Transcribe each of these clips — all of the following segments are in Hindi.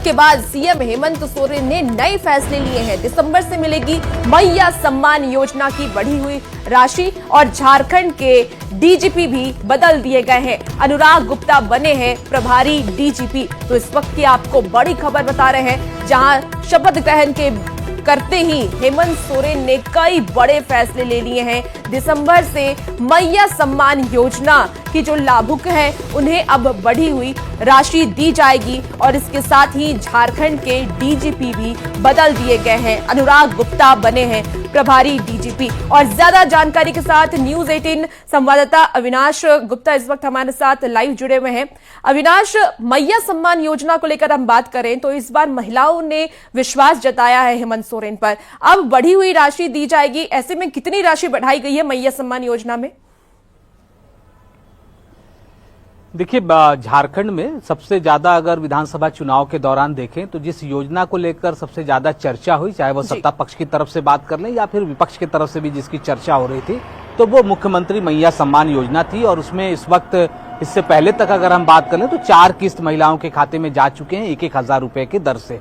उसके बाद सीएम हेमंत सोरेन ने नए फैसले लिए हैं। दिसंबर से मिलेगी मैया सम्मान योजना की बढ़ी हुई राशि और झारखंड के डीजीपी भी बदल दिए गए हैं। अनुराग गुप्ता बने हैं प्रभारी डीजीपी। तो इस वक्त की आपको बड़ी खबर बता रहे हैं, जहां शपथ ग्रहण के करते ही हेमंत सोरेन ने कई बड़े फैसले ले लिए हैं। दिसंबर से मैया सम्मान योजना की जो लाभुक हैं उन्हें अब बढ़ी हुई राशि दी जाएगी और इसके साथ ही झारखंड के डीजीपी भी बदल दिए गए हैं। अनुराग गुप्ता बने हैं प्रभारी डीजीपी। और ज्यादा जानकारी के साथ न्यूज 18 संवाददाता अविनाश गुप्ता इस वक्त हमारे साथ लाइव जुड़े हुए हैं। अविनाश, मैया सम्मान योजना को लेकर हम बात करें तो इस बार महिलाओं ने विश्वास जताया है हेमंत सोरेन पर। अब बढ़ी हुई राशि दी जाएगी, ऐसे में कितनी राशि बढ़ाई गई है मैया सम्मान योजना में? देखिए, झारखंड में सबसे ज्यादा अगर विधानसभा चुनाव के दौरान देखें तो जिस योजना को लेकर सबसे ज्यादा चर्चा हुई, चाहे वो सत्ता पक्ष की तरफ से बात कर लें या फिर विपक्ष की तरफ से भी जिसकी चर्चा हो रही थी, तो वो मुख्यमंत्री मैया सम्मान योजना थी। और उसमें इस वक्त, इससे पहले तक अगर हम बात कर लें तो 4 किस्त महिलाओं के खाते में जा चुके हैं 1-1 हजार रुपए की दर से।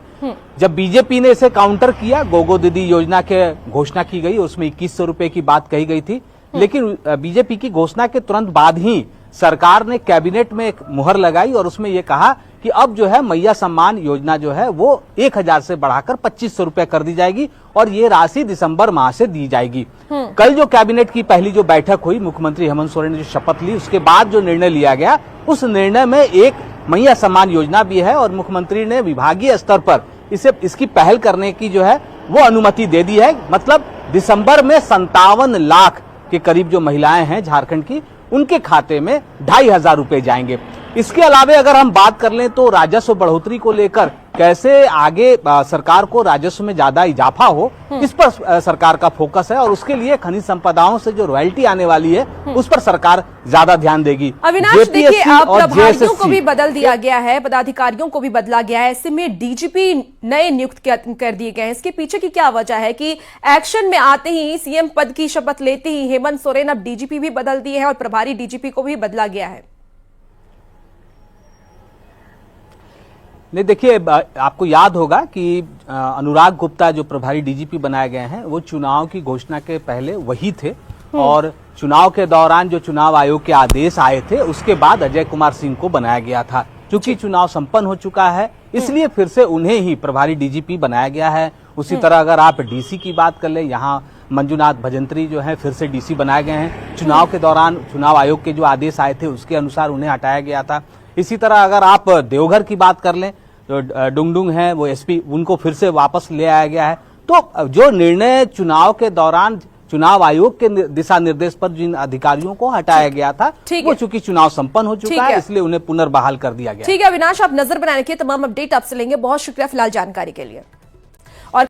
जब बीजेपी ने इसे काउंटर किया, गोगो दीदी योजना के घोषणा की गई, उसमें 2100 रुपए की बात कही गई थी। लेकिन बीजेपी की घोषणा के तुरंत बाद ही सरकार ने कैबिनेट में एक मुहर लगाई और उसमें यह कहा कि अब जो है मैया सम्मान योजना जो है वो 1000 से बढ़ाकर 2500 रुपए कर दी जाएगी और ये राशि दिसंबर माह से दी जाएगी। कल जो कैबिनेट की पहली जो बैठक हुई, मुख्यमंत्री हेमंत सोरेन ने जो शपथ ली, उसके बाद जो निर्णय लिया गया, उस निर्णय में एक मैया सम्मान योजना भी है और मुख्यमंत्री ने विभागीय स्तर पर इसकी पहल करने की जो है वो अनुमति दे दी है। मतलब दिसंबर में 57 लाख के करीब जो महिलाएं हैं झारखंड की, उनके खाते में 2500 रुपए जाएंगे। इसके अलावे अगर हम बात कर लें तो राजस्व बढ़ोतरी को लेकर कैसे आगे सरकार को राजस्व में ज्यादा इजाफा हो, इस पर सरकार का फोकस है और उसके लिए खनिज संपदाओं से जो रॉयल्टी आने वाली है उस पर सरकार ज्यादा ध्यान देगी। अविनाश, देखिए, अब प्रभारियों को भी बदल दिया गया है, पदाधिकारियों को भी बदला गया है, ऐसे में डीजीपी नए नियुक्त कर दिए गए हैं। इसके पीछे की क्या वजह है कि एक्शन में आते ही, सीएम पद की शपथ लेते ही हेमंत सोरेन अब डीजीपी भी बदल दिए हैं और प्रभारी डीजीपी को भी बदला गया है? नहीं, देखिए, आपको याद होगा कि अनुराग गुप्ता जो प्रभारी डीजीपी बनाए गए हैं वो चुनाव की घोषणा के पहले वही थे और चुनाव के दौरान जो चुनाव आयोग के आदेश आए थे उसके बाद अजय कुमार सिंह को बनाया गया था। चूंकि चुनाव संपन्न हो चुका है इसलिए फिर से उन्हें ही प्रभारी डीजीपी बनाया गया है। उसी तरह अगर आप डीसी की बात कर ले, यहाँ मंजुनाथ भजंत्री जो है फिर से डीसी बनाए गए हैं। चुनाव के दौरान चुनाव आयोग के जो आदेश आए थे उसके अनुसार उन्हें हटाया गया था। इसी तरह अगर आप देवघर की बात कर लें, जो डुंगडुंग है वो एसपी, उनको फिर से वापस ले आया गया है। तो जो निर्णय चुनाव के दौरान चुनाव आयोग के दिशा निर्देश पर जिन अधिकारियों को हटाया गया था, वो चूंकि चुनाव संपन्न हो चुका है इसलिए उन्हें पुनर्बहाल कर दिया गया। ठीक है अविनाश, आप नजर बनाने के तमाम अपडेट आपसे लेंगे। बहुत शुक्रिया फिलहाल जानकारी के लिए।